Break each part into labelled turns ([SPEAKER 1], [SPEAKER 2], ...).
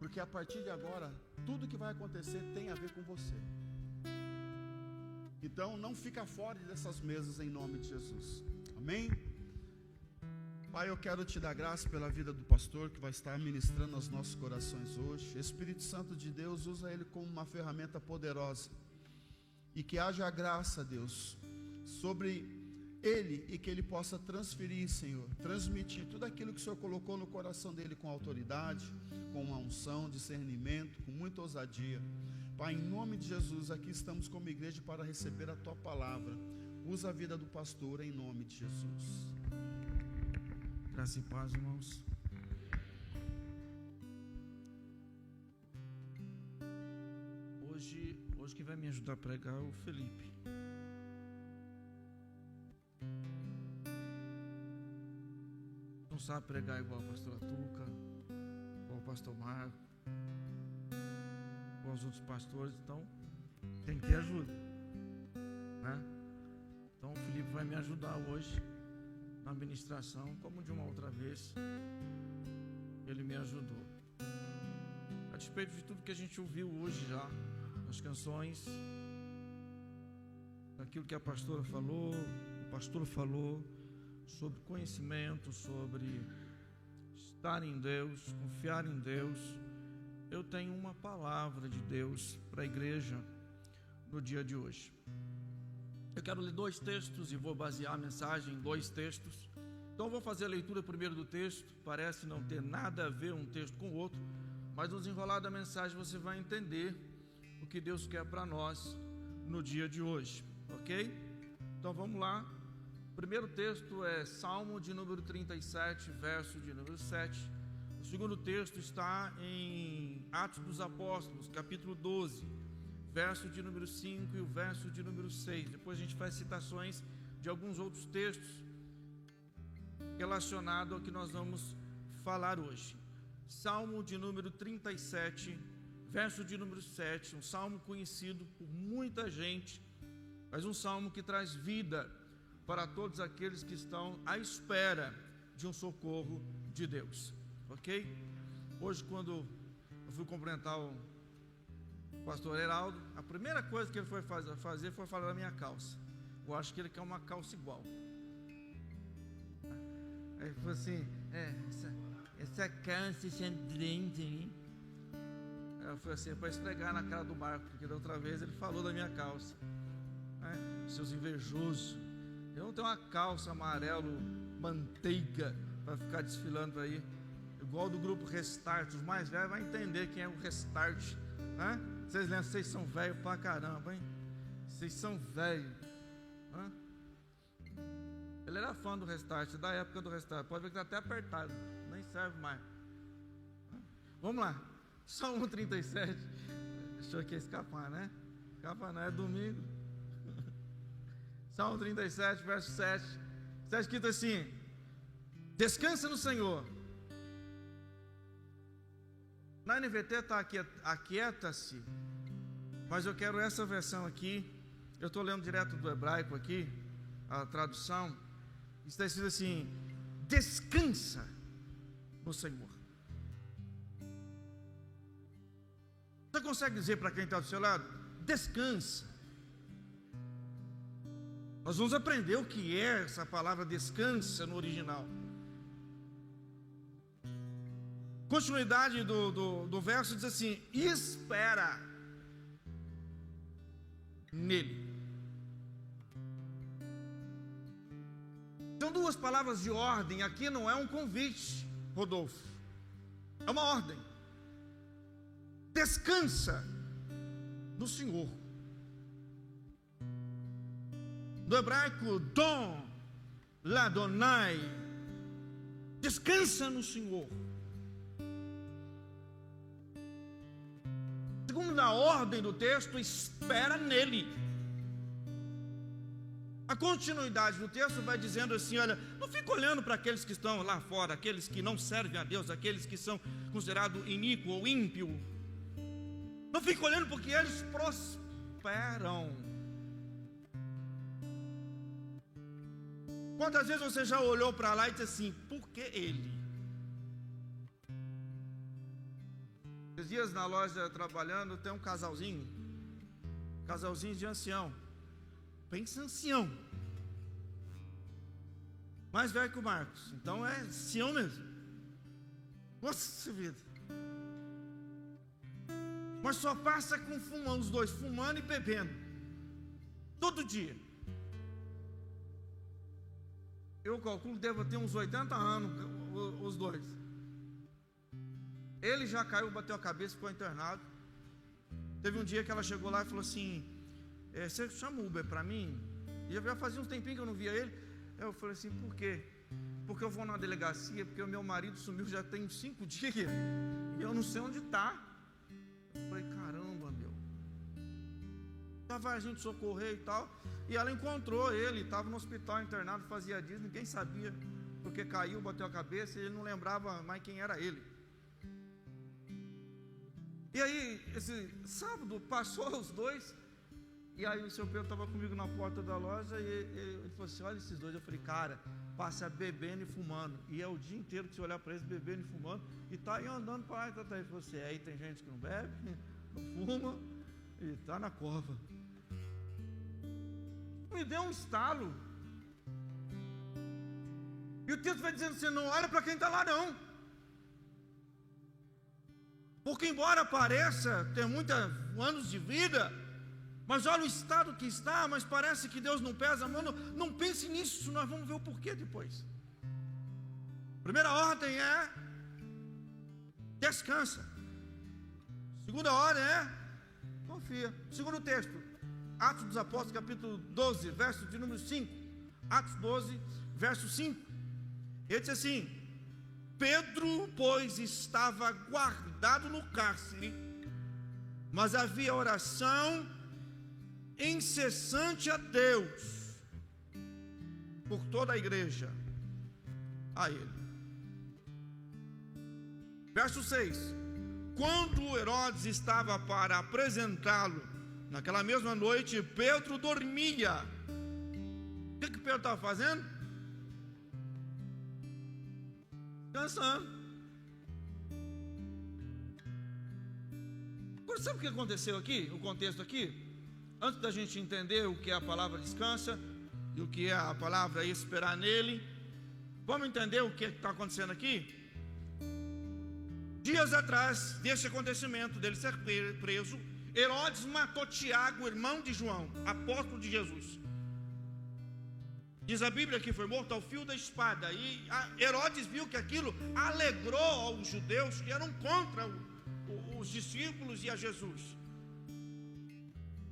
[SPEAKER 1] porque a partir de agora, tudo que vai acontecer tem a ver com você. Então não fica fora dessas mesas em nome de Jesus. Amém? Pai, eu quero te dar graça pela vida do pastor que vai estar ministrando aos nossos corações hoje. Espírito Santo de Deus, usa ele como uma ferramenta poderosa, e que haja graça, Deus, sobre ele, e que ele possa transferir, Senhor, transmitir tudo aquilo que o Senhor colocou no coração dele com autoridade, com uma unção, discernimento, com muita ousadia. Pai, em nome de Jesus, aqui estamos como igreja para receber a tua palavra. Usa a vida do pastor em nome de Jesus.
[SPEAKER 2] Graça e paz, irmãos. Hoje quem vai me ajudar a pregar é o Felipe. Não sabe pregar igual a pastora Tuca, igual o pastor Marco, igual os outros pastores, então tem que ter ajuda, né? Então o Felipe vai me ajudar hoje na ministração, como de uma outra vez ele me ajudou. A despeito de tudo que a gente ouviu hoje já, as canções, daquilo que a pastora falou, o pastor falou, sobre conhecimento, sobre estar em Deus, confiar em Deus, eu tenho uma palavra de Deus para a igreja no dia de hoje. Eu quero ler 2 textos e vou basear a mensagem em 2 textos. Então vou fazer a leitura primeiro do texto. Parece não ter nada a ver um texto com o outro, mas no desenrolar da mensagem você vai entender o que Deus quer para nós no dia de hoje, ok? Então vamos lá. O primeiro texto é Salmo de número 37, verso de número 7. O segundo texto está em Atos dos Apóstolos, capítulo 12, verso de número 5 e o verso de número 6. Depois a gente faz citações de alguns outros textos relacionados ao que nós vamos falar hoje. Salmo de número 37, verso de número 7, um salmo conhecido por muita gente, mas um salmo que traz vida para todos aqueles que estão à espera de um socorro de Deus, ok? Hoje, quando eu fui cumprimentar o pastor Heraldo, a primeira coisa que ele foi fazer foi falar da minha calça. Eu acho que ele quer uma calça igual. Aí ele falou assim, essa calça xandrente, hein? Aí eu falei assim, para esfregar na cara do Marco, porque da outra vez ele falou da minha calça, né? Seus invejosos. Eu não tenho uma calça amarelo manteiga para ficar desfilando aí, igual do grupo Restart. Os mais velhos vão entender quem é o Restart, né? Vocês lembram, vocês são velhos pra caramba, hein? Vocês são velhos, né? Ele era fã do Restart, da época do Restart. Pode ver que está até apertado, nem serve mais. Vamos lá, Salmo 37. Deixou aqui escapar, né? Escapar não, é domingo. Salmo 37, verso 7. Está escrito assim: descansa no Senhor. Na NVT está aqui, aquieta-se, mas eu quero essa versão aqui. Eu estou lendo direto do hebraico aqui, a tradução. Está escrito assim: descansa no Senhor. Você consegue dizer para quem está do seu lado? Descansa. Nós vamos aprender o que é essa palavra descansa no original. Continuidade do verso diz assim: espera nele. São 2 palavras de ordem. Aqui não é um convite, Rodolfo, é uma ordem. Descansa no Senhor. Do hebraico Dom Ladonai, descansa no Senhor. Segundo a ordem do texto, espera nele. A continuidade do texto vai dizendo assim: olha, não fica olhando para aqueles que estão lá fora, aqueles que não servem a Deus, aqueles que são considerados iníquo ou ímpio. Não fica olhando porque eles prosperam. Quantas vezes você já olhou para lá e disse assim: por que ele? Esses dias na loja trabalhando, tem um casalzinho de ancião. Pensa em ancião. Mais velho que o Marcos. Então é ancião mesmo. Nossa vida. Mas só passa com fumando, os dois, fumando e bebendo. Todo dia. Eu calculo que deve ter uns 80 anos, os dois. Ele já caiu, bateu a cabeça, ficou internado. Teve um dia que ela chegou lá e falou assim: você chama o Uber para mim? E já fazia uns tempinhos que eu não via ele. Eu falei assim: por quê? Porque eu vou na delegacia, porque o meu marido sumiu já tem 5 dias e eu não sei onde está. Eu falei: caramba, meu. Já vai a gente socorrer e tal. E ela encontrou ele, estava no hospital internado, fazia dias, ninguém sabia, porque caiu, bateu a cabeça e ele não lembrava mais quem era ele. E aí, esse sábado, passou os dois, e aí o seu Pedro estava comigo na porta da loja, e ele falou assim: olha esses dois. Eu falei: cara, passa bebendo e fumando, e é o dia inteiro que você olhar para eles bebendo e fumando, e tá aí andando para lá e tá. Ele falou assim: aí tem gente que não bebe, não fuma, e está na cova. Me deu um estalo, e o texto vai dizendo assim: não olha para quem está lá não. Porque embora pareça ter muitos anos de vida, mas olha o estado que está, mas parece que Deus não pesa a mão. Não pense nisso, nós vamos ver o porquê depois. Primeira ordem é: descansa. Segunda ordem é: confia. Segundo texto, Atos dos Apóstolos, capítulo 12, verso de número 5. Atos 12, verso 5. Ele diz assim: Pedro, pois, estava guardado no cárcere, mas havia oração incessante a Deus por toda a igreja a ele. Verso 6: quando Herodes estava para apresentá-lo, naquela mesma noite, Pedro dormia. O que Pedro estava fazendo? Descansando. Agora, sabe o que aconteceu aqui? O contexto aqui? Antes da gente entender o que é a palavra descansa e o que é a palavra esperar nele, vamos entender o que está acontecendo aqui? Dias atrás desse acontecimento, dele ser preso, Herodes matou Tiago, irmão de João, apóstolo de Jesus. Diz a Bíblia que foi morto ao fio da espada. E Herodes viu que aquilo alegrou aos judeus que eram contra os discípulos e a Jesus.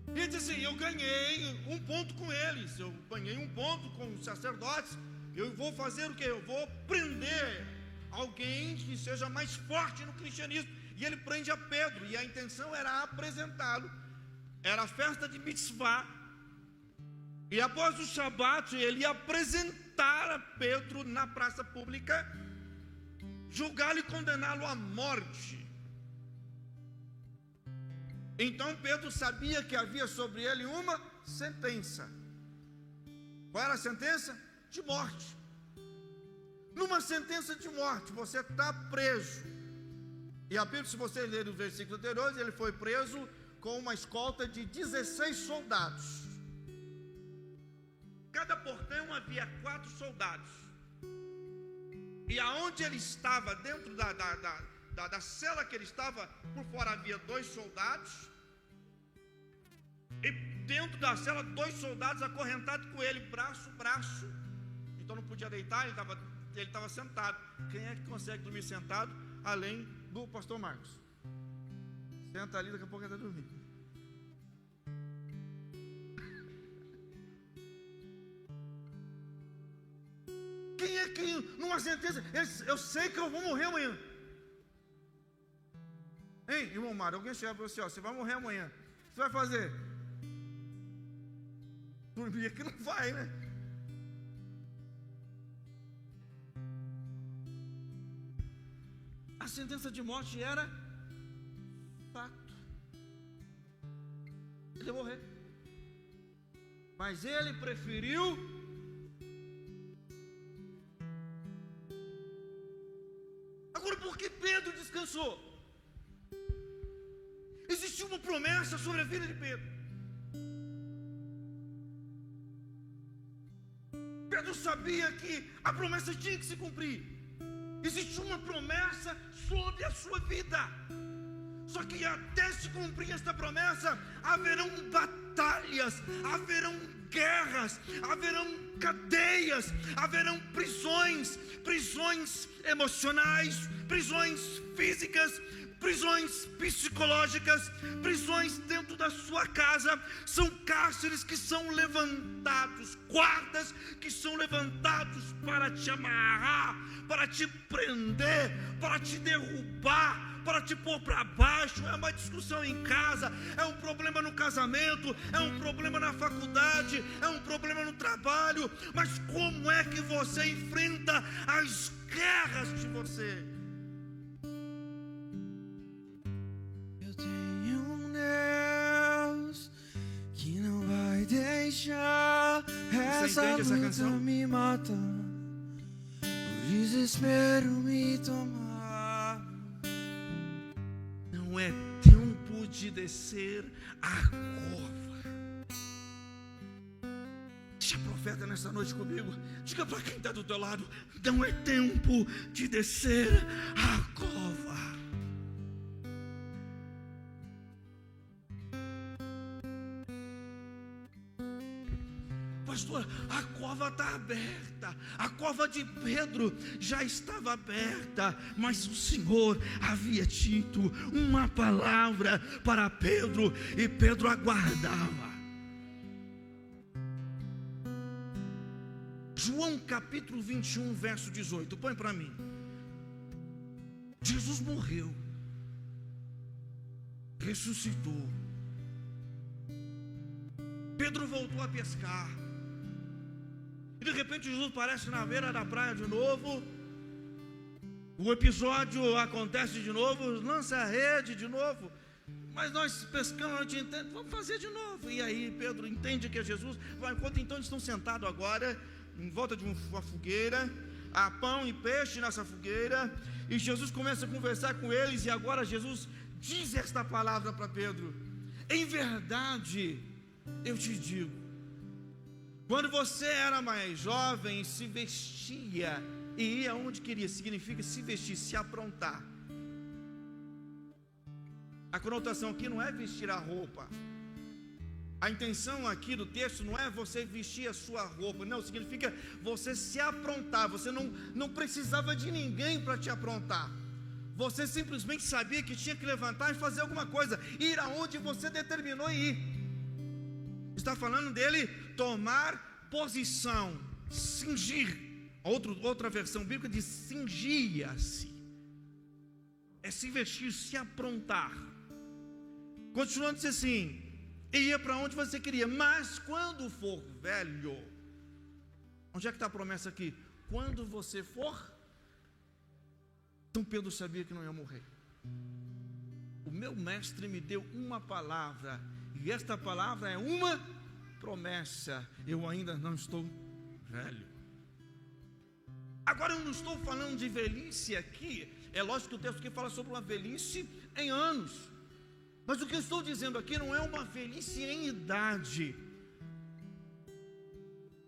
[SPEAKER 2] E ele disse assim: eu ganhei um ponto com eles, eu ganhei um ponto com os sacerdotes. Eu vou fazer o que? Eu vou prender alguém que seja mais forte no cristianismo. E ele prende a Pedro, e a intenção era apresentá-lo. Era a festa de mitzvah. E após o Shabat, ele ia apresentar a Pedro na praça pública, julgá-lo e condená-lo à morte. Então Pedro sabia que havia sobre ele uma sentença. Qual era a sentença? De morte. Numa sentença de morte, você está preso. E a Bíblia, se você ler os versículos anteriores, ele foi preso com uma escolta de 16 soldados. Cada portão havia 4 soldados. E aonde ele estava, dentro da cela que ele estava, por fora havia 2 soldados. E dentro da cela, 2 soldados acorrentados com ele, braço a braço. Então não podia deitar, ele estava sentado. Quem é que consegue dormir sentado, além do pastor Marcos? Senta ali, daqui a pouco ele está dormindo. Quem é que numa sentença, eu sei que eu vou morrer amanhã? Hein, irmão Mário, alguém chega para você: ó, você vai morrer amanhã, o que você vai fazer? Dormir aqui não vai, né? A sentença de morte era fato. Ele ia morrer. Mas ele preferiu Agora, por que Pedro descansou? existia uma promessa sobre a vida de Pedro. Pedro sabia que a promessa tinha que se cumprir. Existe uma promessa sobre a sua vida. Só que até se cumprir esta promessa, haverão batalhas, haverão guerras, haverão cadeias, haverão prisões emocionais, prisões físicas, prisões psicológicas, prisões dentro da sua casa. São cárceres que são levantados, guardas que são levantados para te amarrar, para te prender, para te derrubar, para te pôr para baixo. É uma discussão em casa, é um problema no casamento, é um problema na faculdade, é um problema no trabalho. Mas como é que você enfrenta as guerras de você?
[SPEAKER 3] Eu tenho um Deus que não vai deixar essa luta me matar, o desespero me tomar.
[SPEAKER 2] Não é tempo de descer a cova. Deixa profeta nessa noite comigo. Diga para quem está do teu lado: não é tempo de descer a cova. Pastor, a cova está aberta. A cova de Pedro já estava aberta, mas o Senhor havia dito uma palavra para Pedro e Pedro aguardava. João capítulo 21, verso 18, põe para mim. Jesus morreu, ressuscitou. Pedro voltou a pescar. E de repente Jesus aparece na beira da praia de novo. O episódio acontece de novo, lança a rede de novo. Mas nós pescamos a noite inteira, vamos fazer de novo. E aí Pedro entende que é Jesus. Enquanto então eles estão sentados agora em volta de uma fogueira, há pão e peixe nessa fogueira, e Jesus começa a conversar com eles. E agora Jesus diz esta palavra para Pedro: em verdade eu te digo, quando você era mais jovem, se vestia e ia onde queria. Significa se vestir, se aprontar. A conotação aqui não é vestir a roupa. A intenção aqui do texto não é você vestir a sua roupa. Não, significa você se aprontar. Você não precisava de ninguém para te aprontar. Você simplesmente sabia que tinha que levantar e fazer alguma coisa, ir aonde você determinou ir. Está falando dele tomar posição, cingir. Outra versão bíblica diz cingia-se. É se vestir, se aprontar. Continuando, diz assim: ia para onde você queria, mas quando for velho. Onde é que está a promessa aqui? Quando você for. Então Pedro sabia que não ia morrer. O meu mestre me deu uma palavra, e esta palavra é uma promessa. Eu ainda não estou velho. Agora eu não estou falando de velhice aqui. É lógico que o texto aqui fala sobre uma velhice em anos. Mas o que eu estou dizendo aqui não é uma velhice em idade.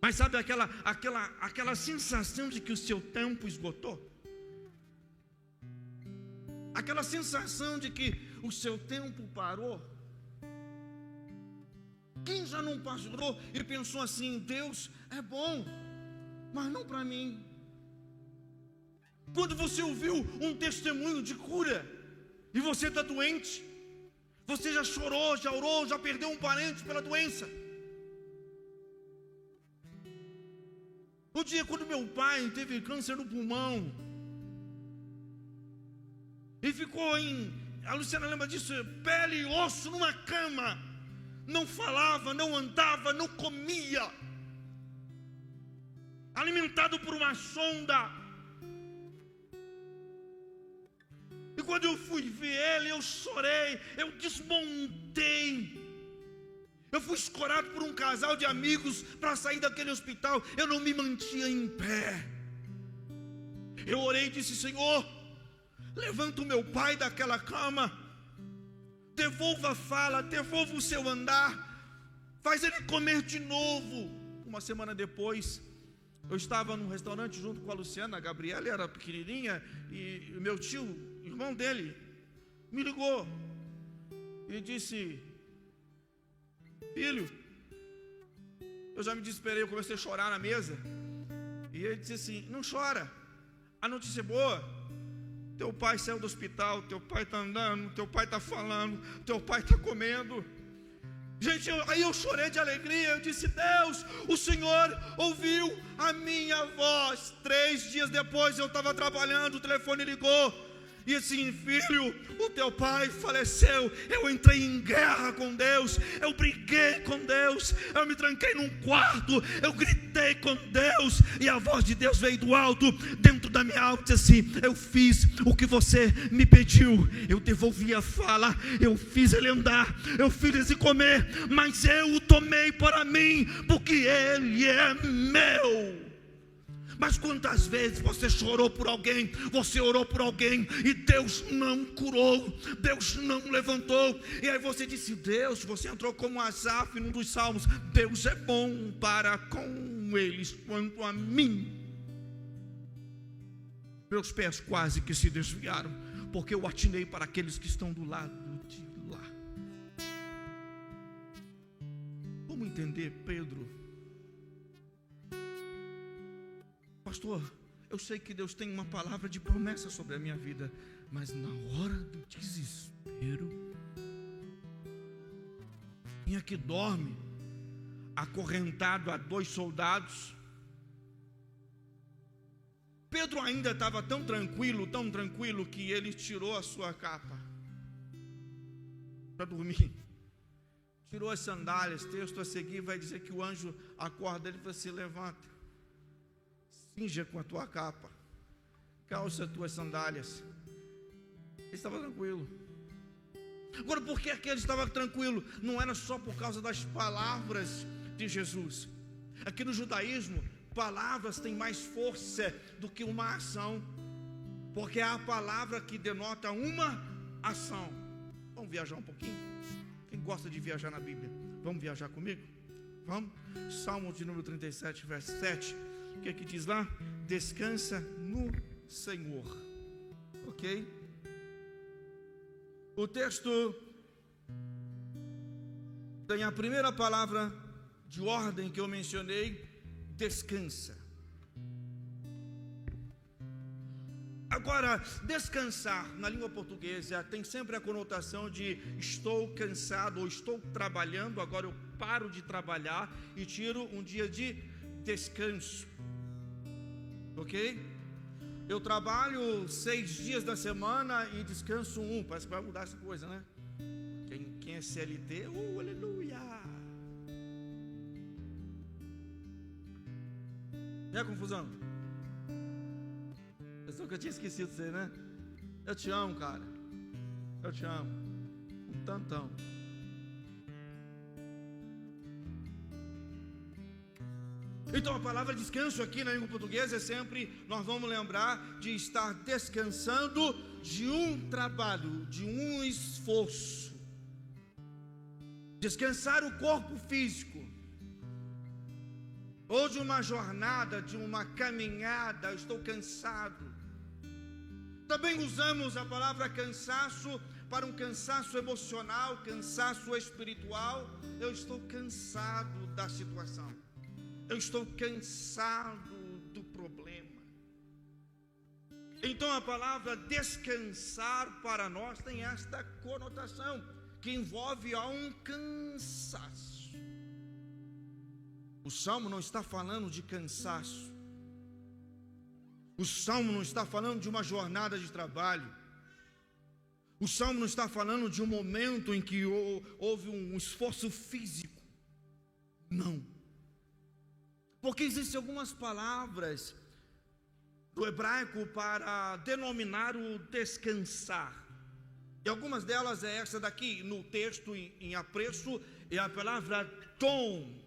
[SPEAKER 2] Mas sabe aquela sensação de que o seu tempo esgotou? Aquela sensação de que o seu tempo parou? Quem já não passou e pensou assim: Deus é bom, mas não para mim? Quando você ouviu um testemunho de cura e você está doente, você já chorou, já orou, já perdeu um parente pela doença. O dia quando meu pai teve câncer no pulmão e ficou a Luciana lembra disso, pele e osso numa cama, não falava, não andava, não comia, alimentado por uma sonda. E quando eu fui ver ele, eu chorei, eu desmontei. Eu fui escorado por um casal de amigos para sair daquele hospital. Eu não me mantinha em pé. Eu orei e disse: Senhor, levanta o meu pai daquela cama. devolva a fala, devolva o seu andar, faz ele comer de novo. Uma semana depois, eu estava num restaurante junto com a Luciana, a Gabriela era pequenininha, e o meu tio, irmão dele, me ligou e disse: filho, eu já me desesperei, eu comecei a chorar na mesa. E ele disse assim: não chora, a notícia é boa, teu pai saiu do hospital, teu pai está andando, teu pai está falando, teu pai está comendo. Gente, aí eu chorei de alegria, eu disse: Deus, o Senhor ouviu a minha voz. 3 dias depois eu estava trabalhando, o telefone ligou, e assim: filho, o teu pai faleceu. Eu entrei em guerra com Deus, eu briguei com Deus, eu me tranquei num quarto, eu gritei com Deus, e a voz de Deus veio do alto, dentro da minha alma, disse assim: eu fiz o que você me pediu, eu devolvi a fala, eu fiz ele andar, eu fiz ele comer, mas eu o tomei para mim, porque ele é meu. Mas quantas vezes você chorou por alguém, você orou por alguém, e Deus não curou, Deus não levantou, e aí você disse: Deus, você entrou como Asaf num dos salmos: Deus é bom para com eles, quanto a mim, meus pés quase que se desviaram, porque eu atinei para aqueles que estão do lado de lá. Como entender Pedro? Pastor, eu sei que Deus tem uma palavra de promessa sobre a minha vida, mas na hora do desespero, quem aqui dorme acorrentado a 2 soldados? Pedro ainda estava tão tranquilo, que ele tirou a sua capa para dormir, tirou as sandálias. Texto a seguir vai dizer que o anjo acorda ele e fala assim: levanta, cinja com a tua capa, calça as tuas sandálias. Ele estava tranquilo. Agora, por que aquele estava tranquilo? Não era só por causa das palavras de Jesus. Aqui no judaísmo, palavras têm mais força do que uma ação, porque é a palavra que denota uma ação. Vamos viajar um pouquinho? Quem gosta de viajar na Bíblia? Vamos viajar comigo? Vamos? Salmo de número 37, verso 7. O que é que diz lá? Descansa no Senhor. Ok? O texto tem a primeira palavra de ordem que eu mencionei: descansa. Agora, descansar na língua portuguesa tem sempre a conotação de estou cansado ou estou trabalhando, agora eu paro de trabalhar e tiro um dia de descanso. Ok? Eu trabalho 6 dias da semana e descanso 1. Parece que vai mudar essa coisa, né? Quem é CLT, aleluia! E a confusão? Pensou que eu tinha esquecido você, né? Eu te amo, cara. Eu te amo. Um tantão. Então a palavra descanso aqui na língua portuguesa é sempre, nós vamos lembrar de estar descansando de um trabalho, de um esforço. Descansar o corpo físico, ou de uma jornada, de uma caminhada. Eu estou cansado. Também usamos a palavra cansaço para um cansaço emocional, cansaço espiritual. Eu estou cansado da situação, eu estou cansado do problema. Então a palavra descansar para nós tem esta conotação, que envolve a um cansaço. O Salmo não está falando de cansaço. O Salmo não está falando de uma jornada de trabalho. O Salmo não está falando de um momento em que houve um esforço físico. Não. Porque existem algumas palavras do hebraico para denominar o descansar. E algumas delas é essa daqui, no texto em apreço, é a palavra dom.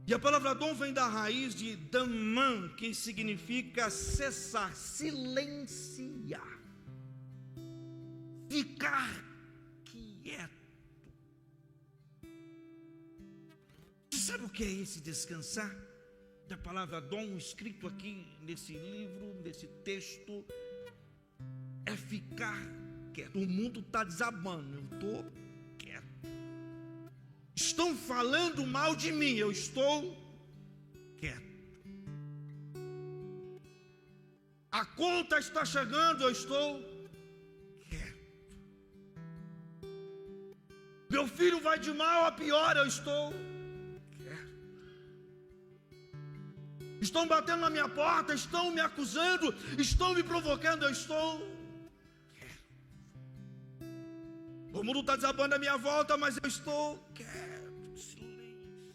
[SPEAKER 2] E a palavra dom vem da raiz de damã, que significa cessar, silenciar, ficar quieto. Você sabe o que é esse descansar? Da palavra dom, escrito aqui nesse livro, nesse texto, é ficar quieto. O mundo está desabando, eu estou quieto. Estão falando mal de mim, eu estou quieto. A conta está chegando, eu estou quieto. Meu filho vai de mal a pior, eu estou quieto. Estão batendo na minha porta, estão me acusando, estão me provocando, eu estou quieto. O mundo está desabando à minha volta, mas eu estou quieto, silêncio.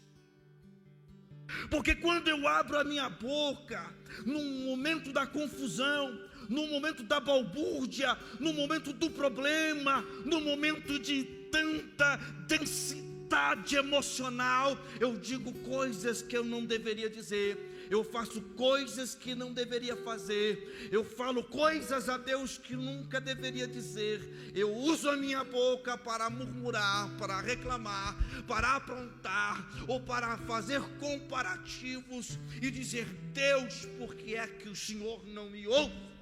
[SPEAKER 2] Porque quando eu abro a minha boca, num momento da confusão, no momento da balbúrdia, no momento do problema, no momento de tanta densidade emocional, eu digo coisas que eu não deveria dizer, eu faço coisas que não deveria fazer, eu falo coisas a Deus que nunca deveria dizer, eu uso a minha boca para murmurar, para reclamar, para aprontar, ou para fazer comparativos e dizer: Deus, por que é que o Senhor não me ouve?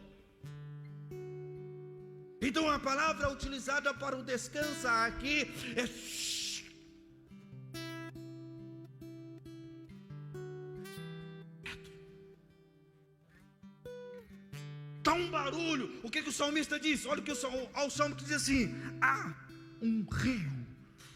[SPEAKER 2] Então a palavra utilizada para o descansar aqui é está um barulho. O que o salmista diz? Olha o que o salmo diz assim: há um rio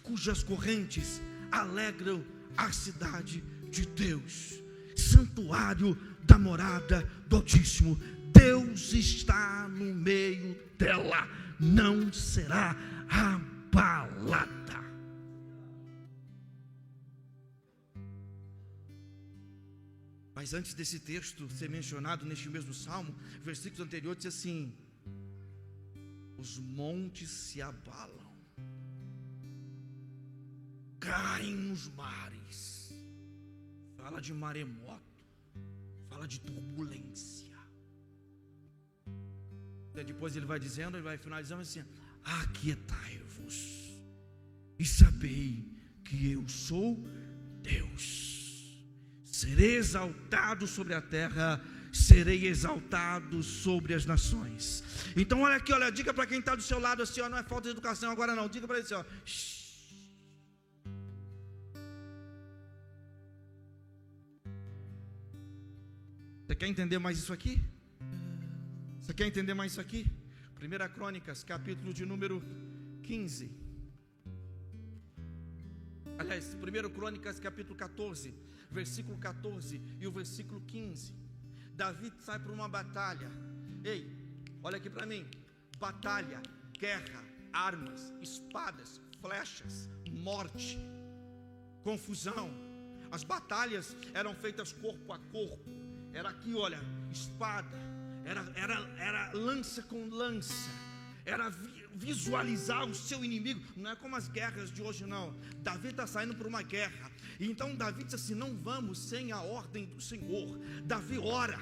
[SPEAKER 2] cujas correntes alegram a cidade de Deus, santuário da morada do Altíssimo. Deus está no meio dela, não será abalada. Mas antes desse texto ser mencionado neste mesmo salmo, versículos anteriores diz assim: os montes se abalam, caem nos mares. Fala de maremoto, fala de turbulência. E depois ele vai dizendo, ele vai finalizando assim: aquietai-vos e sabei que eu sou Deus. Serei exaltado sobre a terra, serei exaltado sobre as nações. Então olha aqui, olha, diga para quem está do seu lado assim, ó, não é falta de educação agora não, diga para ele assim, ó, você quer entender mais isso aqui? Você quer entender mais isso aqui? 1 Crônicas, capítulo de número 15. Aliás, 1 Crônicas, capítulo 14, versículo 14 e o versículo 15. Davi sai para uma batalha. Ei, olha aqui para mim. Batalha, guerra, armas, espadas, flechas, morte, confusão. As batalhas eram feitas corpo a corpo. Era aqui, olha, espada. Era lança com lança. Era visualizar o seu inimigo. Não é como as guerras de hoje não. Davi está saindo para uma guerra. E então Davi diz assim: não vamos sem a ordem do Senhor. Davi ora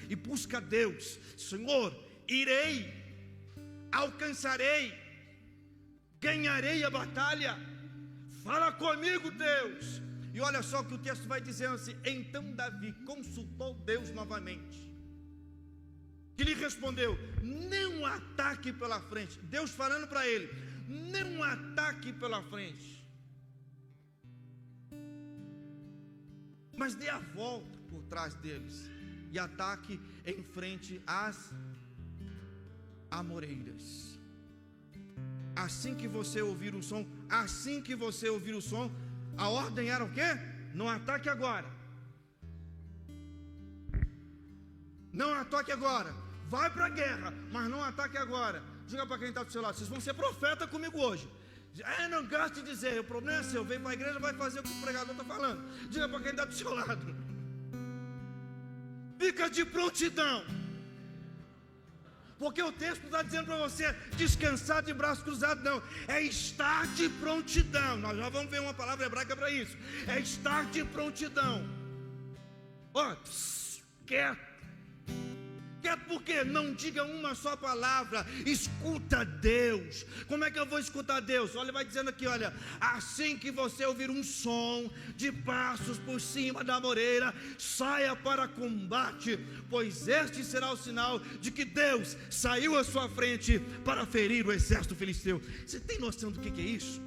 [SPEAKER 2] e busca Deus. Senhor, irei, alcançarei, ganharei a batalha. Fala comigo, Deus. E olha só o que o texto vai dizendo assim: então Davi consultou Deus novamente, que lhe respondeu: não ataque pela frente. Deus falando para ele: não ataque pela frente, mas dê a volta por trás deles e ataque em frente às amoreiras. Assim que você ouvir o som, a ordem era o quê? Não ataque agora. Não ataque agora. Vai para a guerra, mas não ataque agora. Diga para quem está do seu lado: vocês vão ser profeta comigo hoje. Não gosto de dizer, o problema é seu. Vem para a igreja, vai fazer o que o pregador está falando. Diga para quem está do seu lado: fica de prontidão. Porque o texto não está dizendo para você descansar de braços cruzados, não. É estar de prontidão. Nós já vamos ver uma palavra hebraica para isso. É estar de prontidão. Ó, quieto. quieto por quê? Não diga uma só palavra, escuta Deus. Como é que eu vou escutar Deus? Olha, vai dizendo aqui, olha, assim que você ouvir um som de passos por cima da moreira, saia para combate, pois este será o sinal de que Deus saiu à sua frente para ferir o exército filisteu. Você tem noção do que é isso?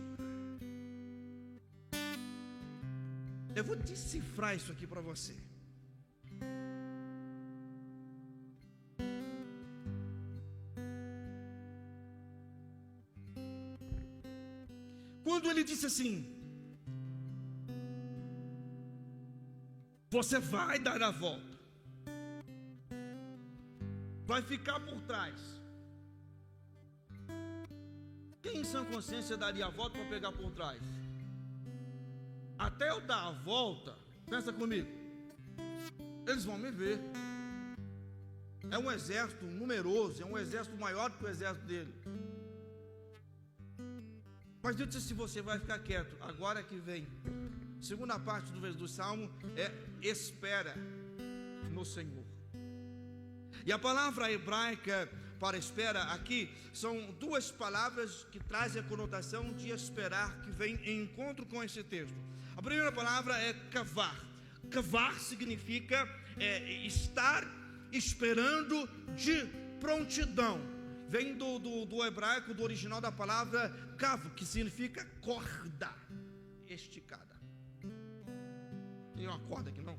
[SPEAKER 2] Eu vou decifrar isso aqui para você. Quando ele disse assim: você vai dar a volta, vai ficar por trás. Quem em sã consciência daria a volta para pegar por trás? Até eu dar a volta, pensa comigo, eles vão me ver. É um exército numeroso, é um exército maior do que o exército dele. Mas Deus disse: você vai ficar quieto. Agora que vem, segunda parte do Salmo é espera no Senhor. E a palavra hebraica para espera aqui são duas palavras que trazem a conotação de esperar, que vem em encontro com esse texto. A primeira palavra é kavar. Kavar significa estar esperando de prontidão. Vem do hebraico, do original da palavra cavo, que significa corda esticada. Tem uma corda aqui, não?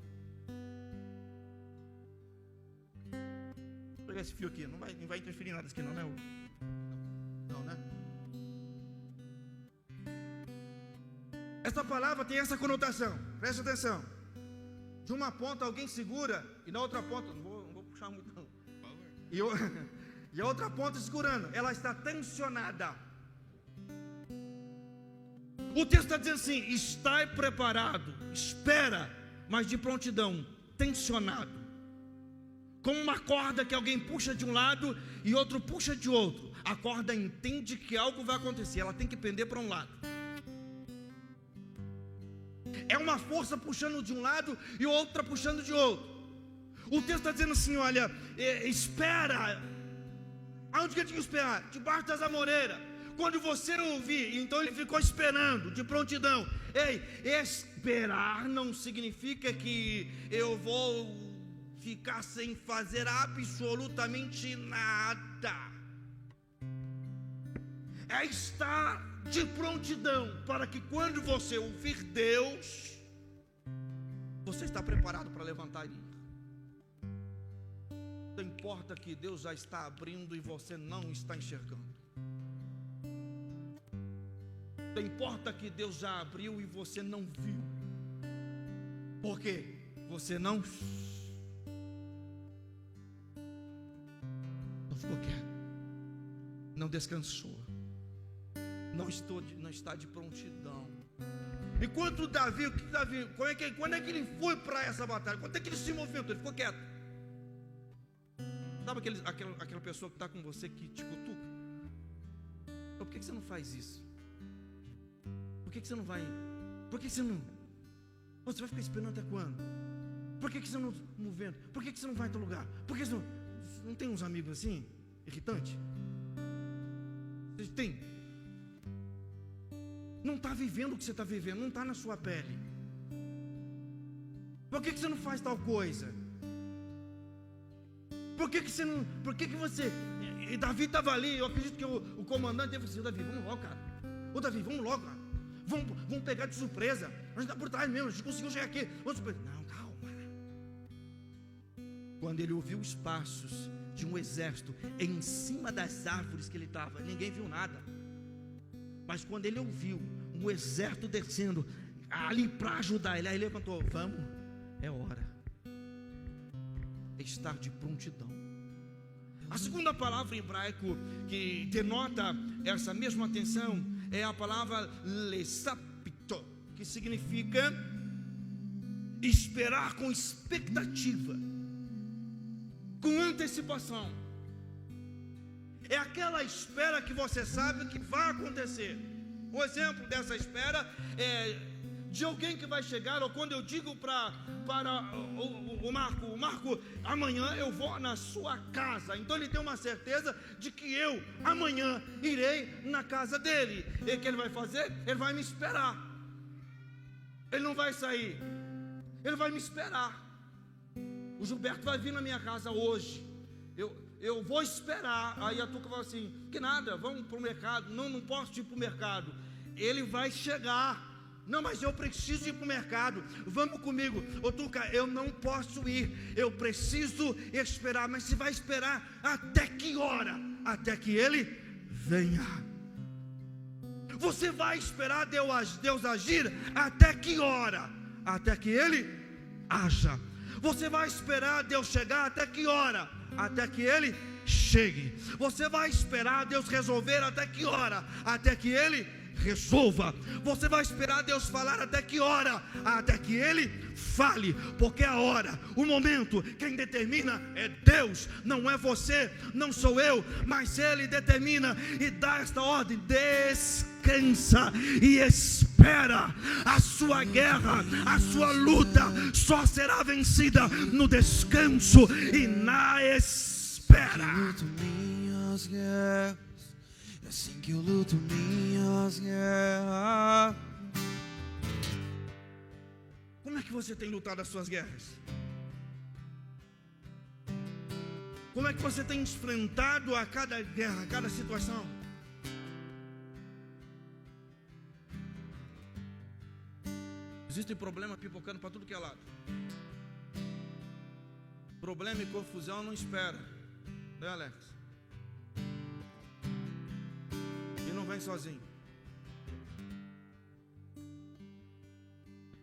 [SPEAKER 2] Vou pegar esse fio aqui, não vai interferir nada aqui, não, né? Não, né? Essa palavra tem essa conotação, presta atenção. De uma ponta alguém segura, e na outra ponta, não vou puxar muito não. E a outra ponta segurando, ela está tensionada. O texto está dizendo assim: está preparado, espera, mas de prontidão, tensionado. Como uma corda que alguém puxa de um lado e outro puxa de outro. A corda entende que algo vai acontecer, ela tem que pender para um lado. É uma força puxando de um lado e outra puxando de outro. O texto está dizendo assim: olha, espera. Aonde que ele tinha que esperar? Debaixo das amoreiras. Quando você ouvir, então ele ficou esperando, de prontidão. Ei, esperar não significa que eu vou ficar sem fazer absolutamente nada. É estar de prontidão, para que quando você ouvir Deus, você está preparado para levantar e ir. Não importa que Deus já está abrindo e você não está enxergando. Não importa que Deus já abriu e você não viu. Por quê? Você não ficou quieto, não descansou, não está de prontidão. Enquanto Davi, quando é que ele foi para essa batalha? Quando é que ele se movimentou? Ele ficou quieto. Sabe aquela pessoa que está com você que te cutuca? Por que você não faz isso? Por que você não vai? Por que você não? Você vai ficar esperando até quando? Por que você não movendo? Por que você não vai em outro lugar? Por que você não tem uns amigos assim, irritante? Você tem? Não está vivendo o que você está vivendo, não está na sua pele. Por que você não faz tal coisa? Por que você não? Por que você? E Davi estava ali, eu acredito que o comandante deve dizer: Davi, vamos logo, cara. Ô Davi, vamos logo, cara. Vamos pegar de surpresa. A gente está por trás mesmo, a gente conseguiu chegar aqui. Não, calma. Quando ele ouviu os passos de um exército em cima das árvores que ele estava, ninguém viu nada. Mas quando ele ouviu um exército descendo ali para ajudar ele, aí ele levantou: vamos, é hora. Estar de prontidão. A segunda palavra em hebraico que denota essa mesma atenção é a palavra lesapito, que significa esperar com expectativa, com antecipação. É aquela espera que você sabe que vai acontecer. Um exemplo dessa espera é de alguém que vai chegar, ou quando eu digo para o Marco, amanhã eu vou na sua casa, então ele tem uma certeza de que eu amanhã irei na casa dele. E o que ele vai fazer? Ele vai me esperar, ele não vai sair, ele vai me esperar. O Gilberto vai vir na minha casa hoje, eu vou esperar. Aí a Tuca fala assim, que nada, vamos para o mercado. Não posso ir para o mercado. Ele vai chegar. Não, mas eu preciso ir para o mercado, vamos comigo. Ô Tuca, eu não posso ir, eu preciso esperar. Mas você vai esperar até que hora? Até que ele venha. Você vai esperar Deus agir até que hora? Até que ele haja. Você vai esperar Deus chegar até que hora? Até que ele chegue. Você vai esperar Deus resolver até que hora? Até que ele resolva. Você vai esperar Deus falar até que hora? Até que ele fale. Porque a hora, o momento, quem determina é Deus, não é você, não sou eu, mas Ele determina e dá esta ordem: descansa e espera. A sua guerra, a sua luta só será vencida no descanso e na espera.
[SPEAKER 3] Eu luto minhas guerras, é assim que eu luto minhas guerras.
[SPEAKER 2] Como é que você tem lutado as suas guerras? Como é que você tem enfrentado a cada guerra, a cada situação? Existem problemas pipocando para tudo que é lado. Problema e confusão não espera, né, Alex? E não vem sozinho.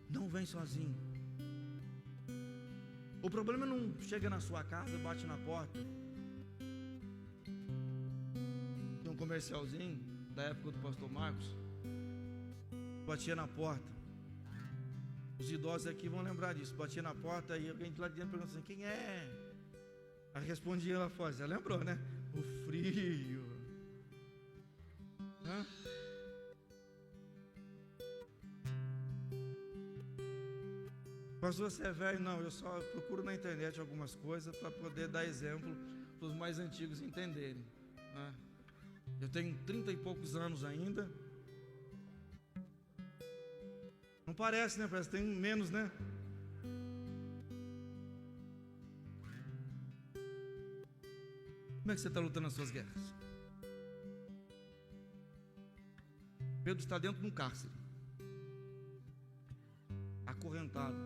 [SPEAKER 2] Não vem sozinho. O problema não chega na sua casa, bate na porta. Tem um comercialzinho da época do pastor Marcos, batia na porta. Os idosos aqui vão lembrar disso. Batia na porta e alguém de lá de dentro pergunta assim: quem é? Aí respondia ela fora. Você lembrou, né? O frio. Hã? Pastor, você é velho? Não, eu só procuro na internet algumas coisas para poder dar exemplo para os mais antigos entenderem. Eu tenho 30 e poucos anos ainda. Não parece, né? Parece que tem menos, né? Como é que você está lutando as suas guerras? Pedro está dentro de um cárcere, acorrentado.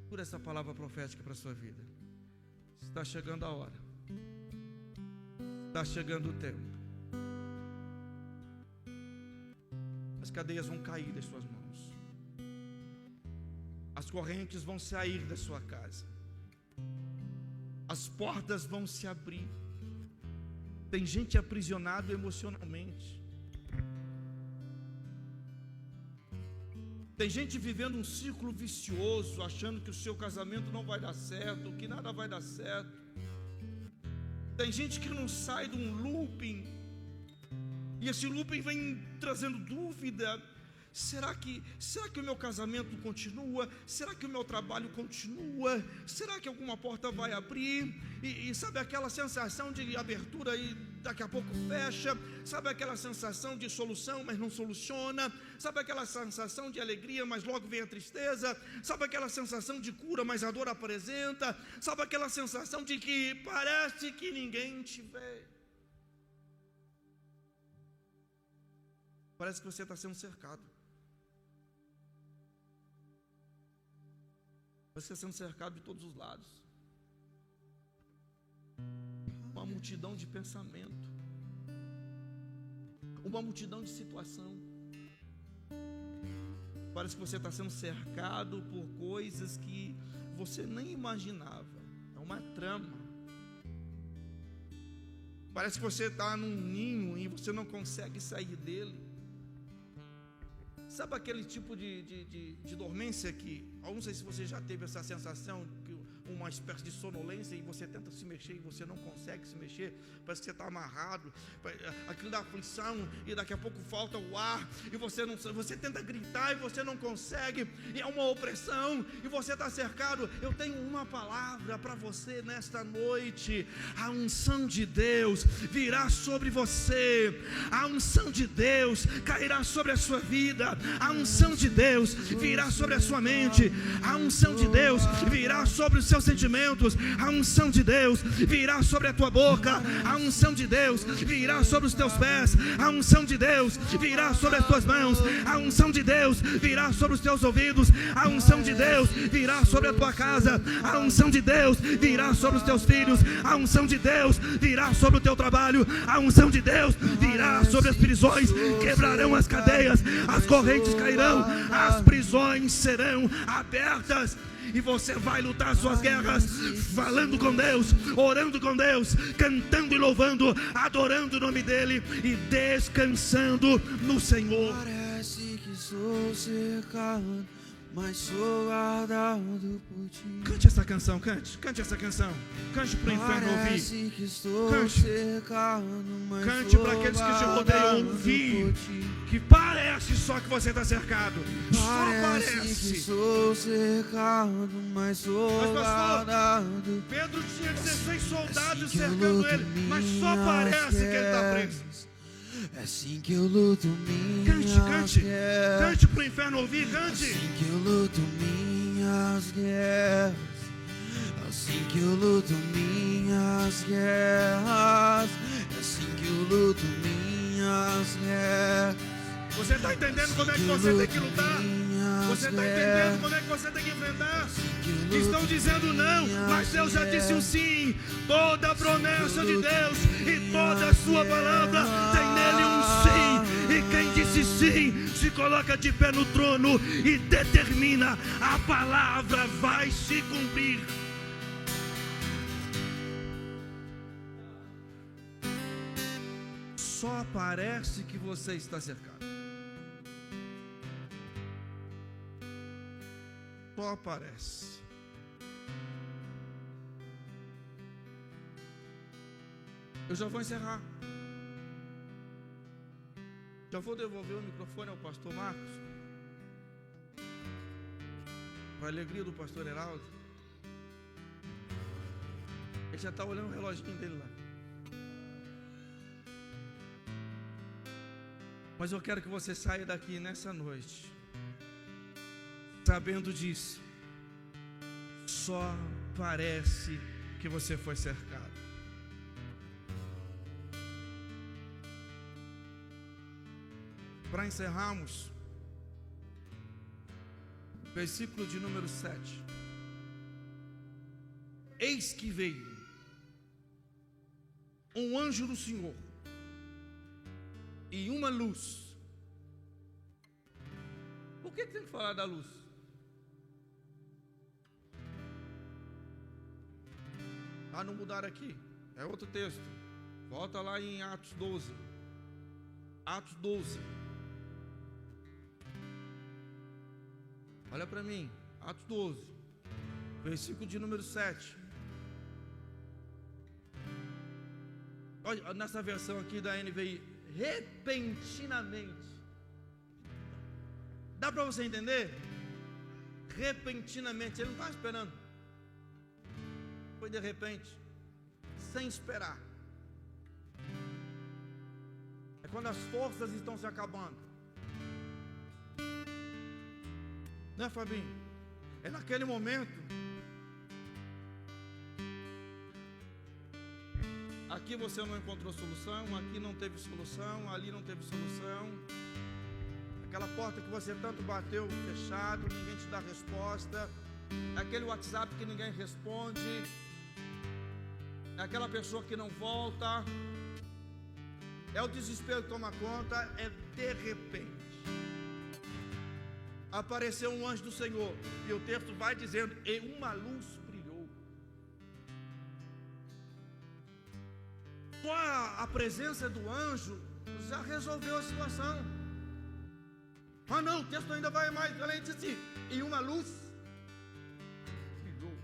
[SPEAKER 2] Por essa palavra profética para a sua vida. Está chegando a hora. Está chegando o tempo. As cadeias vão cair das suas mãos. As correntes vão sair da sua casa. As portas vão se abrir. Tem gente aprisionada emocionalmente. Tem gente vivendo um ciclo vicioso, achando que o seu casamento não vai dar certo, que nada vai dar certo. Tem gente que não sai de um looping, e esse looping vem trazendo dúvida. Será que o meu casamento continua? Será que o meu trabalho continua? Será que alguma porta vai abrir? E sabe aquela sensação de abertura e daqui a pouco fecha? Sabe aquela sensação de solução, mas não soluciona? Sabe aquela sensação de alegria, mas logo vem a tristeza? Sabe aquela sensação de cura, mas a dor apresenta? Sabe aquela sensação de que parece que ninguém te vê? Parece que você está sendo cercado. Você está sendo cercado de todos os lados. Uma multidão de pensamento, uma multidão de situação. Parece que você está sendo cercado por coisas que você nem imaginava. É uma trama. Parece que você está num ninho e você não consegue sair dele. Sabe aquele tipo de dormência que, eu não sei se você já teve essa sensação, que um uma espécie de sonolência e você tenta se mexer e você não consegue se mexer, parece que você está amarrado, aquilo dá aflição e daqui a pouco falta o ar e você tenta gritar e você não consegue, e é uma opressão e você está cercado. Eu tenho uma palavra para você nesta noite: a unção de Deus virá sobre você, a unção de Deus cairá sobre a sua vida, a unção de Deus virá sobre a sua mente, a unção de Deus virá sobre os seus sentimentos, a unção de Deus virá sobre a tua boca, a unção de Deus virá sobre os teus pés, a unção de Deus virá sobre as tuas mãos, a unção de Deus virá sobre os teus ouvidos, a unção de Deus virá sobre a tua casa, a unção de Deus virá sobre os teus filhos, a unção de Deus virá sobre o teu trabalho, a unção de Deus virá sobre as prisões, quebrarão as cadeias, as correntes cairão, as prisões serão abertas. E você vai lutar suas guerras, falando com Deus, orando com Deus, cantando e louvando, adorando o nome dEle e descansando no Senhor.
[SPEAKER 3] Parece que sou cercado, mas sou guardado por ti.
[SPEAKER 2] Cante essa canção, cante essa canção. Cante para o inferno ouvir.
[SPEAKER 3] Parece que estou
[SPEAKER 2] Cante.
[SPEAKER 3] cercado, mas
[SPEAKER 2] Cante
[SPEAKER 3] sou
[SPEAKER 2] para aqueles que te rodeiam
[SPEAKER 3] guardado
[SPEAKER 2] ouvir
[SPEAKER 3] por ti.
[SPEAKER 2] que parece só que você está cercado. Só
[SPEAKER 3] Parece que
[SPEAKER 2] parece.
[SPEAKER 3] sou cercado, mas sou
[SPEAKER 2] Mas, pastor,
[SPEAKER 3] guardado.
[SPEAKER 2] Pedro tinha 16 soldados
[SPEAKER 3] Assim que eu
[SPEAKER 2] cercando
[SPEAKER 3] luto
[SPEAKER 2] ele, mas só
[SPEAKER 3] minhas
[SPEAKER 2] parece que ele está
[SPEAKER 3] guerras.
[SPEAKER 2] preso.
[SPEAKER 3] É assim que eu luto minhas
[SPEAKER 2] Cante
[SPEAKER 3] guerras.
[SPEAKER 2] cante para o inferno ouvir, cante.
[SPEAKER 3] Assim que eu luto minhas guerras. Assim que eu luto minhas guerras. É assim que eu luto minhas guerras.
[SPEAKER 2] Você está entendendo como é que você tem que lutar? Você está entendendo como é que você tem que enfrentar? Estão dizendo não, mas Deus já disse um sim. Toda a promessa de Deus e toda a sua palavra tem nele um sim. E quem disse sim se coloca de pé no trono e determina: a palavra vai se cumprir. Só parece que você está cercado. Só parece. Eu já vou encerrar. Já vou devolver o microfone ao pastor Marcos, para a alegria do pastor Heraldo. Ele já está olhando o reloginho dele lá. Mas eu quero que você saia daqui nessa noite sabendo disso. Só parece que você foi cercado. Para encerrarmos, versículo de número 7. Eis que veio um anjo do Senhor e uma luz. Por que tem que falar da luz? Não mudaram aqui, é outro texto. Volta lá em Atos 12. Atos 12. Olha para mim, Atos 12, versículo de número 7. Olha, nessa versão aqui da NVI, repentinamente. Dá para você entender? Repentinamente, ele não estava esperando. Foi de repente, sem esperar. É quando as forças estão se acabando. Né, Fabinho? É naquele momento. Aqui você não encontrou solução, aqui não teve solução, ali não teve solução. Aquela porta que você tanto bateu fechado, ninguém te dá resposta. Aquele WhatsApp que ninguém responde. Aquela pessoa que não volta. É o desespero que toma conta. É de repente. Apareceu um anjo do Senhor. E o texto vai dizendo: e uma luz brilhou. Só a presença do anjo já resolveu a situação. Ah não, o texto ainda vai mais. Ela disse assim: e uma luz brilhou.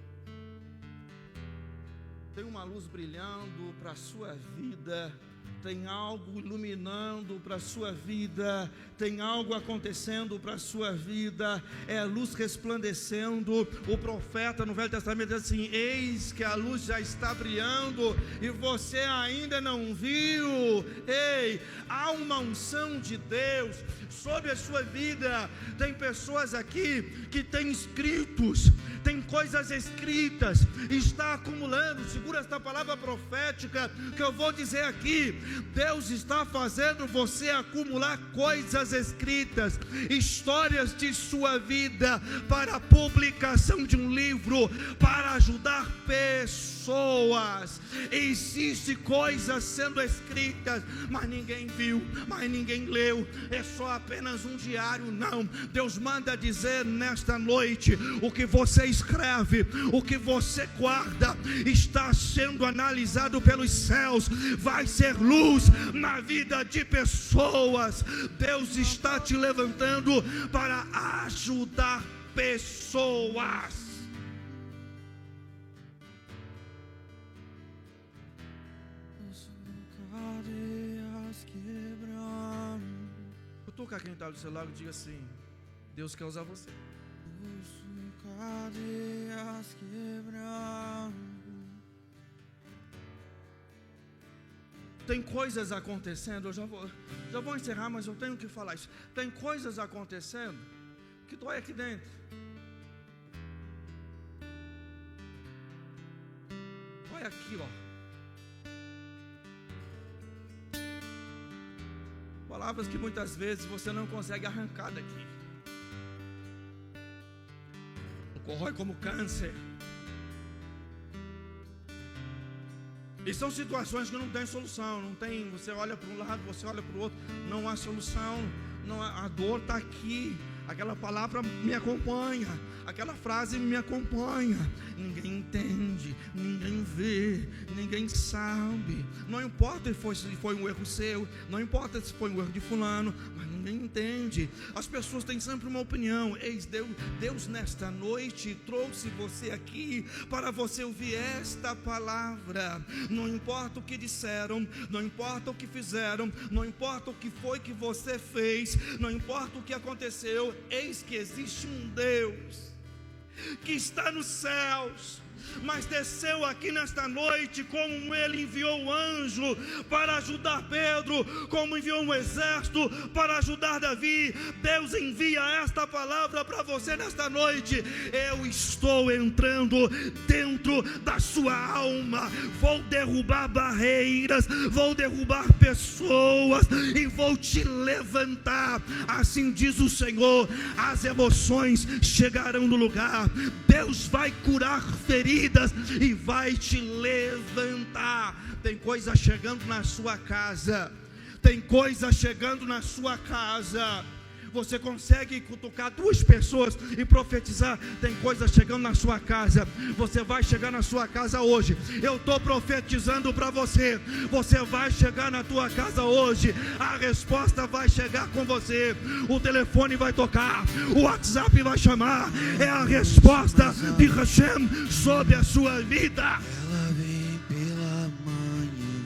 [SPEAKER 2] tem uma luz brilhando para a sua vida, tem algo iluminando para a sua vida, tem algo acontecendo para a sua vida, é a luz resplandecendo. O profeta no Velho Testamento diz assim: eis que a luz já está brilhando e você ainda não viu. Ei, há uma unção de Deus sobre a sua vida. Tem pessoas aqui que têm escritos, tem coisas escritas, está acumulando. Segura esta palavra profética que eu vou dizer aqui. Deus está fazendo você acumular coisas escritas, histórias de sua vida, para a publicação de um livro, para ajudar pessoas. Existem coisas sendo escritas, mas ninguém viu, mas ninguém leu, é só apenas um diário. Não, Deus manda dizer nesta noite: o que você escreve, o que você guarda, está sendo analisado pelos céus, vai ser luz na vida de pessoas. Deus está te levantando para ajudar pessoas. Toca quem está do seu lado e diga assim: Deus quer usar você. Cadeias quebrando. Tem coisas acontecendo, eu já vou encerrar, mas eu tenho que falar isso. Tem coisas acontecendo que dói aqui dentro. Dói aqui, ó. Palavras que muitas vezes você não consegue arrancar daqui. Corrói como câncer. E são situações que não tem solução. Não tem, você olha para um lado, você olha para o outro, não há solução. Não, a dor está aqui. Aquela palavra me acompanha, aquela frase me acompanha. Ninguém entende, ninguém vê, ninguém sabe. Não importa se foi um erro seu, não importa se foi um erro de fulano, mas ninguém entende. As pessoas têm sempre uma opinião. Eis, Deus nesta noite trouxe você aqui para você ouvir esta palavra. Não importa o que disseram, não importa o que fizeram, não importa o que foi que você fez, não importa o que aconteceu. Eis que existe um Deus que está nos céus, mas desceu aqui nesta noite, como ele enviou um anjo para ajudar Pedro, como enviou um exército para ajudar Davi. Deus envia esta palavra para você nesta noite. Eu estou entrando dentro da sua alma, vou derrubar barreiras, vou derrubar pessoas e vou te levantar. Assim diz o Senhor: as emoções chegarão no lugar, Deus vai curar feridas e vai te levantar. Tem coisa chegando na sua casa, tem coisa chegando na sua casa. Você consegue cutucar duas pessoas e profetizar: tem coisa chegando na sua casa. Você vai chegar na sua casa hoje. Eu estou profetizando para você. Você vai chegar na tua casa hoje. A resposta vai chegar com você. O telefone vai tocar, o WhatsApp vai chamar. É a resposta de Hashem sobre a sua vida.
[SPEAKER 3] Ela vem pela manhã.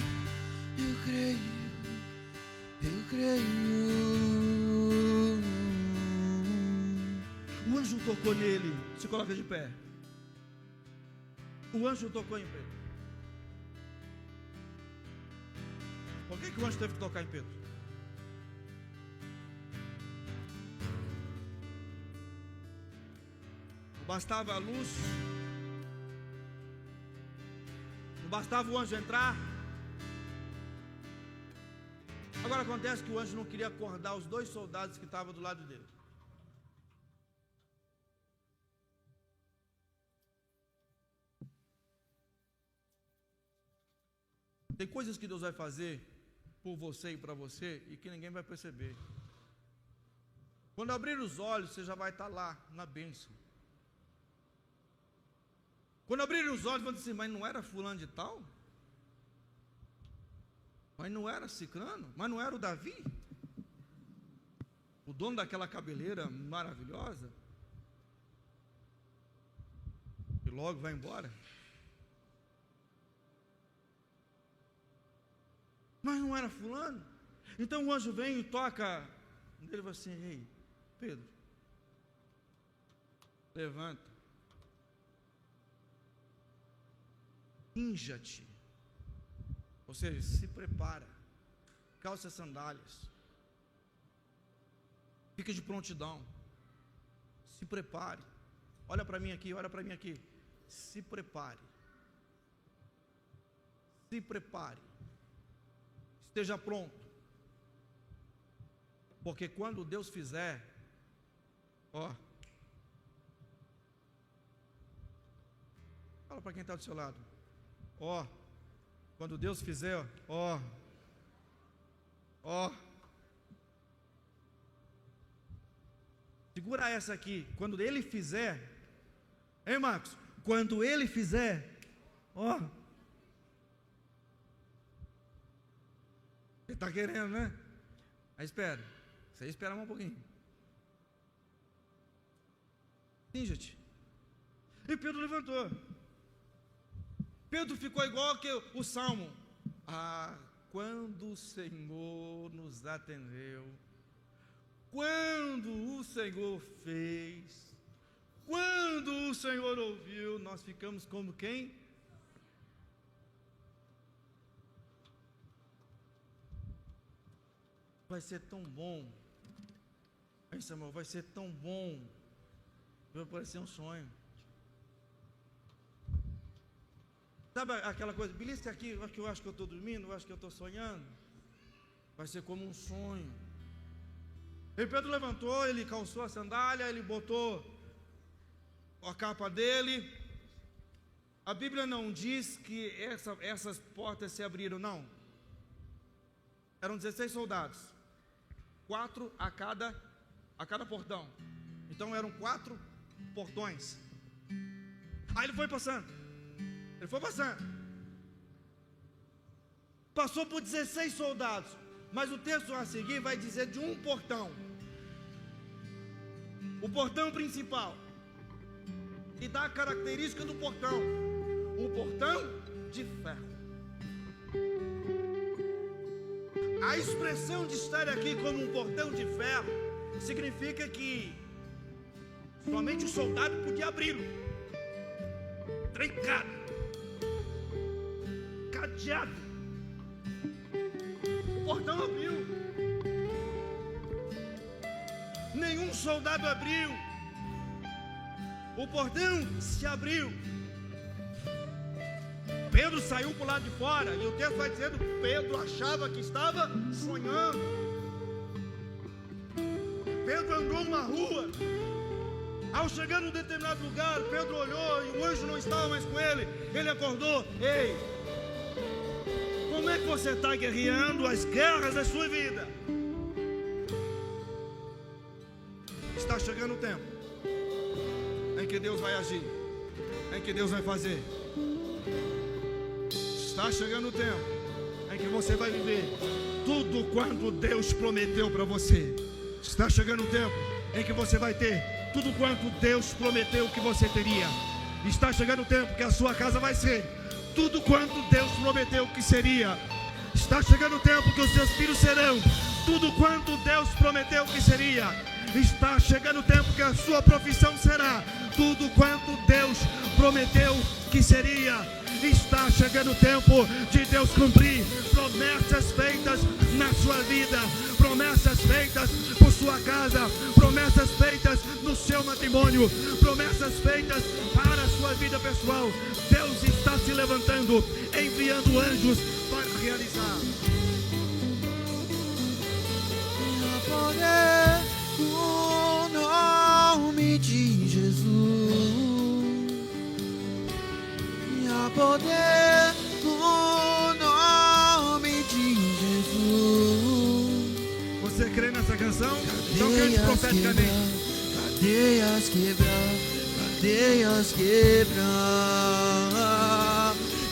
[SPEAKER 3] Eu creio.
[SPEAKER 2] O anjo tocou nele. Se coloca de pé. O anjo tocou em Pedro. Por que o anjo teve que tocar em Pedro? Não bastava a luz, não bastava o anjo entrar. Agora acontece que o anjo não queria acordar os dois soldados que estavam do lado dele. Tem coisas que Deus vai fazer por você e para você e que ninguém vai perceber. Quando abrir os olhos, você já vai estar lá na bênção. Quando abrir os olhos, vão dizer assim: mas não era fulano de tal? Mas não era Cicrano? Mas não era o Davi? O dono daquela cabeleira maravilhosa? E logo vai embora. Mas não era fulano? Então o anjo vem e toca. Ele vai assim: ei, Pedro, levanta, inja-te, ou seja, se prepara, calça as sandálias, fica de prontidão, se prepare, olha para mim aqui, se prepare, esteja pronto, porque quando Deus fizer, fala para quem está do seu lado, quando Deus fizer, segura essa aqui, quando Ele fizer, hein, Marcos? Quando Ele fizer, Ele está querendo, né? Aí espera, você espera um pouquinho. Inja-te. E Pedro levantou. Pedro ficou igual que o Salmo. Quando o Senhor nos atendeu, quando o Senhor fez, quando o Senhor ouviu, nós ficamos como quem? Vai ser tão bom, aí Samuel, vai ser tão bom, vai parecer um sonho. Sabe aquela coisa, belisca aqui, eu acho que eu estou dormindo, eu acho que eu estou sonhando. Vai ser como um sonho. E Pedro levantou, ele calçou a sandália, ele botou a capa dele. A Bíblia não diz que essas portas se abriram, não. Eram 16 soldados, 4 a cada portão. Então eram 4 portões. Aí ele foi passando. Passou por 16 soldados. Mas o texto a seguir vai dizer de um portão. O portão principal. E dá a característica do portão. Um portão de ferro. A expressão de estar aqui como um portão de ferro significa que somente o soldado podia abri-lo. Trancado, cadeado. O portão abriu. Nenhum soldado abriu. O portão se abriu. Pedro saiu para o lado de fora, e o texto vai dizendo que Pedro achava que estava sonhando. Pedro andou uma rua. Ao chegar num determinado lugar, Pedro olhou e o anjo não estava mais com ele. Ele acordou: ei, como é que você está guerreando as guerras da sua vida? Está chegando o tempo em que Deus vai agir, em que Deus vai fazer. Está chegando o tempo em que você vai viver tudo quanto Deus prometeu para você. Está chegando o tempo em que você vai ter tudo quanto Deus prometeu que você teria. Está chegando o tempo que a sua casa vai ser tudo quanto Deus prometeu que seria. Está chegando o tempo que os seus filhos serão tudo quanto Deus prometeu que seria. Está chegando o tempo que a sua profissão será tudo quanto Deus prometeu que seria. Está chegando o tempo de Deus cumprir promessas feitas na sua vida, promessas feitas por sua casa, promessas feitas no seu matrimônio, promessas feitas para a sua vida pessoal. Deus está se levantando, enviando anjos para realizar.
[SPEAKER 3] Poder o nome de Jesus. Poder no nome de Jesus.
[SPEAKER 2] Você crê nessa canção? Então cante profeticamente.
[SPEAKER 3] Cadeias quebrar, cadeias quebrar,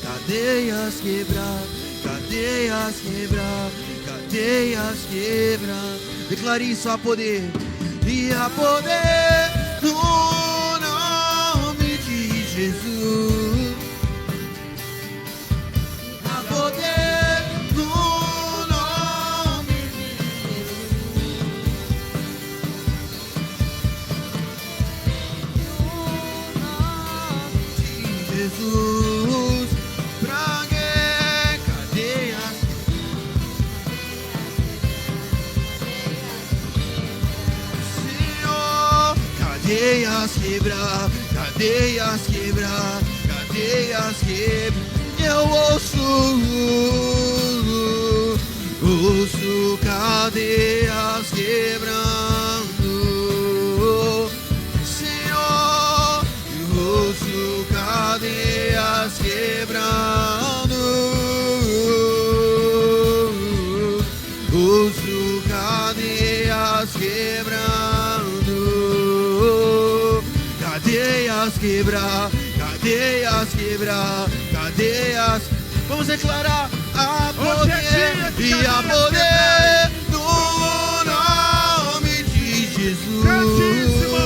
[SPEAKER 3] cadeias quebrar, cadeias quebrar, cadeias quebrar. Declare isso a poder. E a poder no nome de Jesus. Poder no cadeias quebrar, cadeias quebrar, cadeias quebrar. Eu ouço cadeias quebrando, Senhor. Eu ouço cadeias quebrando, ouço cadeias quebrando, cadeias quebrar, cadeias quebrar, cadeias. Vamos declarar a poder e a poder no nome de Jesus.
[SPEAKER 1] Cantíssimo,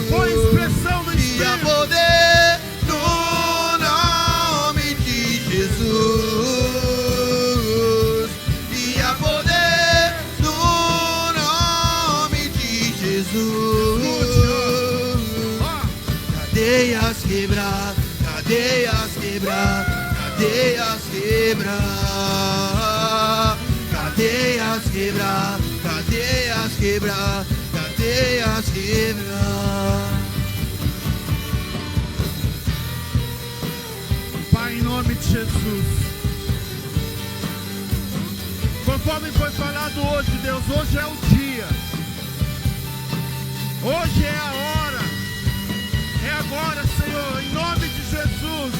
[SPEAKER 1] foi expressão do Espírito.
[SPEAKER 3] E a poder no nome de Jesus. E a poder no nome de Jesus. Cadeias quebrar, cadeias quebrar, cadeias quebrar, cadeias quebrar, cadeias quebrar, cadeias quebrar.
[SPEAKER 1] Pai, em nome de Jesus, conforme foi falado hoje, Deus, hoje é o dia, hoje é a hora, é agora, Senhor, em nome de Jesus.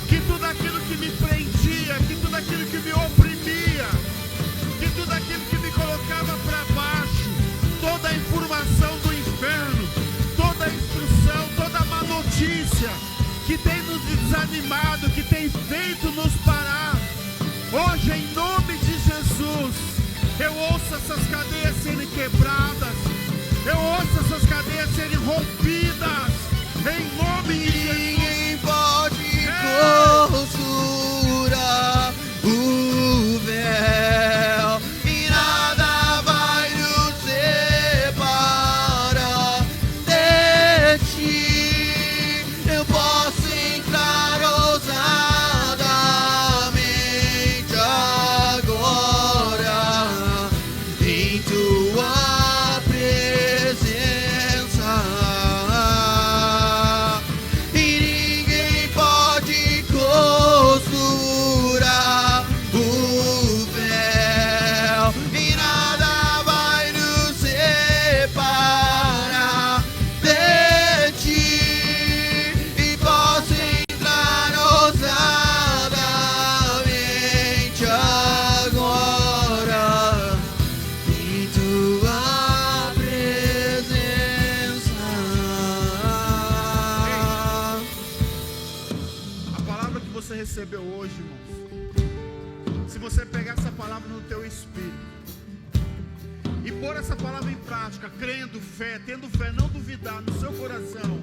[SPEAKER 1] Que tudo aquilo que me prendia, que tudo aquilo que me oprimia, que tudo aquilo que me colocava para baixo, toda a informação do inferno, toda a instrução, toda a má notícia que tem nos desanimado, que tem feito nos parar, hoje em nome de Jesus, eu ouço essas cadeias serem quebradas, eu ouço essas cadeias serem rompidas, em nome de Jesus.
[SPEAKER 3] Ninguém pode costurar o véu e nada vai nos separar de ti. Eu posso entrar ousadamente agora em tua presença. E ninguém pode costurar o véu e nada vai nos separar de ti. E posso entrar ousadamente agora em tua presença.
[SPEAKER 1] A palavra que você recebeu hoje, irmãos, se você pegar essa palavra no teu espírito e pôr essa palavra em prática, crendo, fé, tendo fé, não duvidar no seu coração,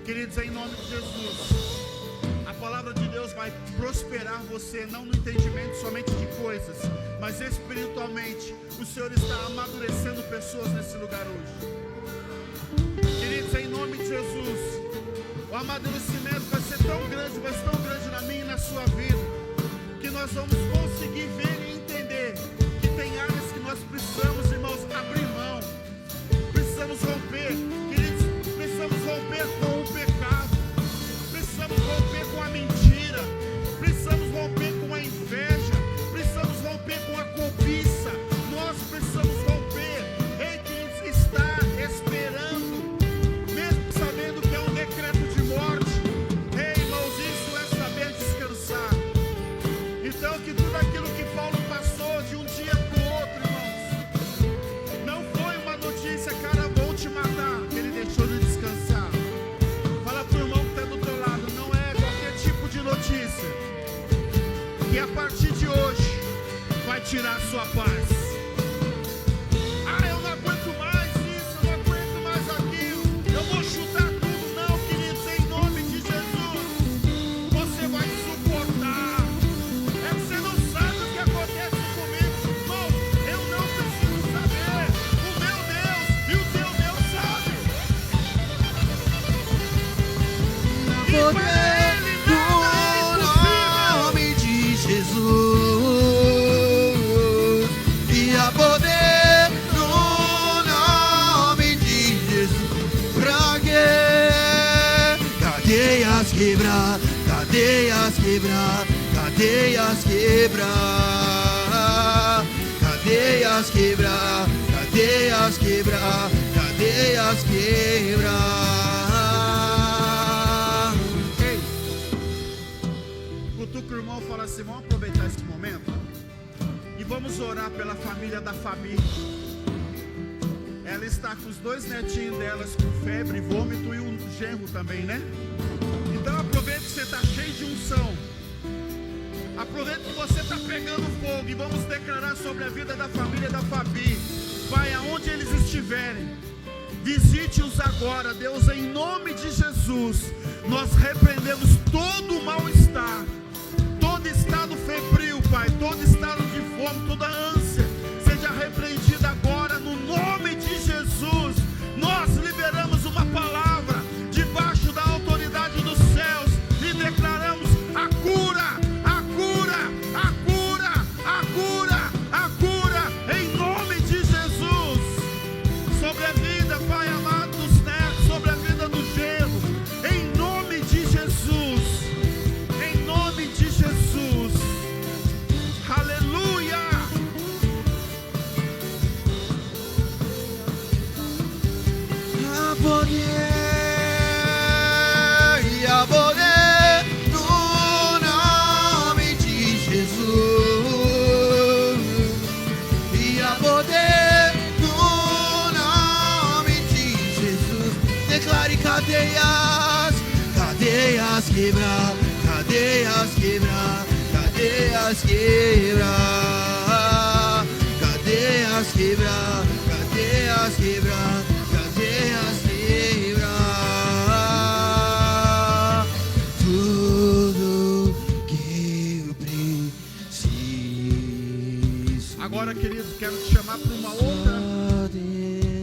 [SPEAKER 1] queridos, em nome de Jesus, a palavra de Deus vai prosperar você, não no entendimento somente de coisas, mas espiritualmente. O Senhor está amadurecendo pessoas nesse lugar hoje. Queridos, em nome de Jesus, o amadurecimento vai ser tão grande, vai ser tão grande na minha e na sua vida, que nós vamos conseguir ver e entender que tem áreas que nós precisamos, irmãos, abrir mão, precisamos romper, queridos, precisamos romper com o pecado, precisamos romper com a mentira, precisamos romper com a inveja, precisamos romper com a cobiça, nós precisamos romper. Ei, queridos, está esperando, mesmo sabendo que é um decreto de morte. Ei, irmãos, isso é saber descansar. Então, que tudo aquilo que Paulo passou de um dia para o outro, irmãos, não foi uma notícia, cara, vou te matar, que ele deixou de descansar. Fala pro irmão que está do teu lado, não é qualquer tipo de notícia que a partir de hoje vai tirar a sua paz. Ah, eu não aguento mais isso, eu não aguento mais aquilo, eu vou chutar tudo. Não, queridos, em nome de Jesus, você vai suportar. É que você não sabe o que acontece comigo, irmão. Eu não preciso saber. O meu Deus e o teu Deus sabem. E para
[SPEAKER 3] Poder
[SPEAKER 1] Ele nada é
[SPEAKER 3] no
[SPEAKER 1] impossível.
[SPEAKER 3] nome de Jesus. E quebrar, cadeias quebrar, cadeias quebrar, cadeias quebrar, cadeias quebrar.
[SPEAKER 1] Ei, cutuca o irmão e fala assim: vamos aproveitar esse momento e vamos orar pela família da Fabi. Ela está com os 2 netinhos delas com febre, vômito e um genro também, né? Então aproveita que você está cheio de unção. Aproveita que você está pegando fogo e vamos declarar sobre a vida da família da Fabi. Pai, aonde eles estiverem, visite-os agora, Deus, em nome de Jesus. Nós repreendemos todo o mal-estar, todo estado febril, Pai, todo estado de fome, toda ânsia, seja repreendida agora no nome de Jesus. Nós liberamos uma palavra debaixo da autoridade dos céus e declaramos a cura, a cura, a cura, a cura, a cura, em nome de Jesus. Sobre a vida, Pai amado, dos netos, sobre a vida do genro, em nome de Jesus, em nome de Jesus. Aleluia.
[SPEAKER 3] A poder no nome de Jesus, e a poder no nome de Jesus. Declare cadeias, cadeias quebrar, cadeias quebrar, cadeias quebrar, cadeias quebrar, cadeias quebrar, cadeias quebrar. Tudo que eu preciso.
[SPEAKER 1] Agora, querido, quero te chamar para uma outra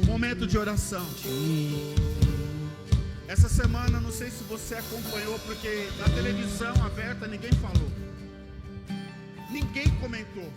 [SPEAKER 1] momento de oração. Essa semana, não sei se você acompanhou, porque na televisão aberta ninguém falou, ninguém comentou.